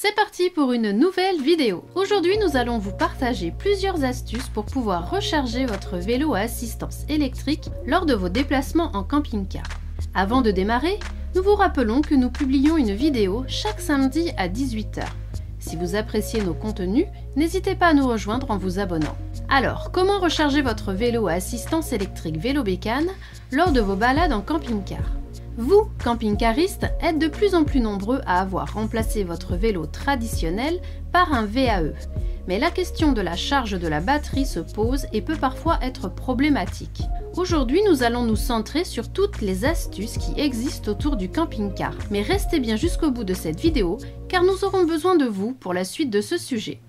C'est parti pour une nouvelle vidéo. Aujourd'hui, nous allons vous partager plusieurs astuces pour pouvoir recharger votre vélo à assistance électrique lors de vos déplacements en camping-car. Avant de démarrer, nous vous rappelons que nous publions une vidéo chaque samedi à 18 h. Si vous appréciez nos contenus, n'hésitez pas à nous rejoindre en vous abonnant. Alors, comment recharger votre vélo à assistance électrique Vélobécane lors de vos balades en camping-car? Vous, camping-caristes, êtes de plus en plus nombreux à avoir remplacé votre vélo traditionnel par un VAE. Mais la question de la charge de la batterie se pose et peut parfois être problématique. Aujourd'hui, nous allons nous centrer sur toutes les astuces qui existent autour du camping-car. Mais restez bien jusqu'au bout de cette vidéo, car nous aurons besoin de vous pour la suite de ce sujet.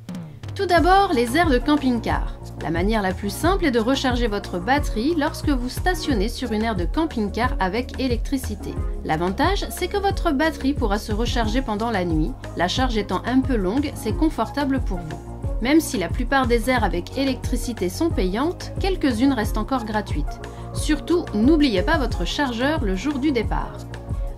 Tout d'abord, les aires de camping-car. La manière la plus simple est de recharger votre batterie lorsque vous stationnez sur une aire de camping-car avec électricité. L'avantage, c'est que votre batterie pourra se recharger pendant la nuit. La charge étant un peu longue, c'est confortable pour vous. Même si la plupart des aires avec électricité sont payantes, quelques-unes restent encore gratuites. Surtout, n'oubliez pas votre chargeur le jour du départ.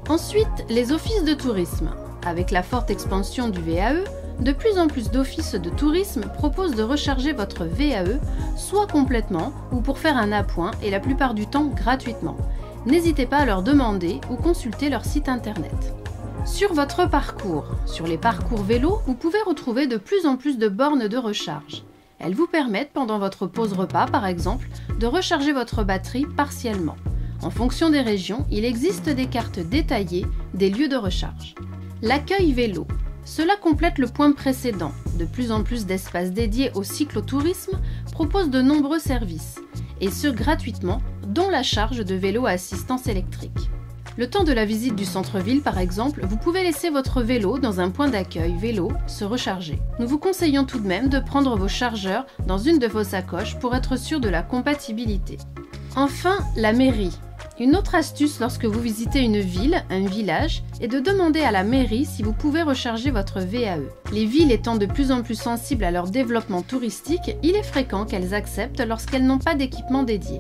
Ensuite, les offices de tourisme. Avec la forte expansion du VAE, de plus en plus d'offices de tourisme proposent de recharger votre VAE, soit complètement ou pour faire un appoint et la plupart du temps gratuitement. N'hésitez pas à leur demander ou consulter leur site internet. Sur votre parcours, sur les parcours vélo, vous pouvez retrouver de plus en plus de bornes de recharge. Elles vous permettent, pendant votre pause repas par exemple, de recharger votre batterie partiellement. En fonction des régions, il existe des cartes détaillées des lieux de recharge. L'accueil vélo. Cela complète le point précédent. De plus en plus d'espaces dédiés au cyclotourisme proposent de nombreux services, et ce gratuitement, dont la charge de vélo à assistance électrique. Le temps de la visite du centre-ville par exemple, vous pouvez laisser votre vélo dans un point d'accueil vélo se recharger. Nous vous conseillons tout de même de prendre vos chargeurs dans une de vos sacoches pour être sûr de la compatibilité. Enfin, la mairie. Une autre astuce lorsque vous visitez une ville, un village, est de demander à la mairie si vous pouvez recharger votre VAE. Les villes étant de plus en plus sensibles à leur développement touristique, il est fréquent qu'elles acceptent lorsqu'elles n'ont pas d'équipement dédié.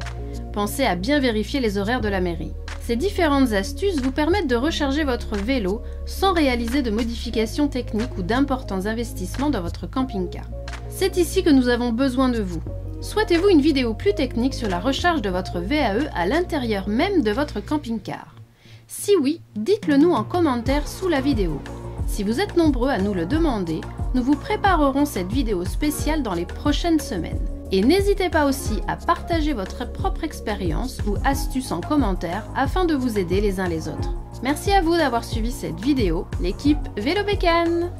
Pensez à bien vérifier les horaires de la mairie. Ces différentes astuces vous permettent de recharger votre vélo sans réaliser de modifications techniques ou d'importants investissements dans votre camping-car. C'est ici que nous avons besoin de vous. Souhaitez-vous une vidéo plus technique sur la recharge de votre VAE à l'intérieur même de votre camping-car? Si oui, dites-le nous en commentaire sous la vidéo. Si vous êtes nombreux à nous le demander, nous vous préparerons cette vidéo spéciale dans les prochaines semaines. Et n'hésitez pas aussi à partager votre propre expérience ou astuces en commentaire afin de vous aider les uns les autres. Merci à vous d'avoir suivi cette vidéo, l'équipe Vélobécane.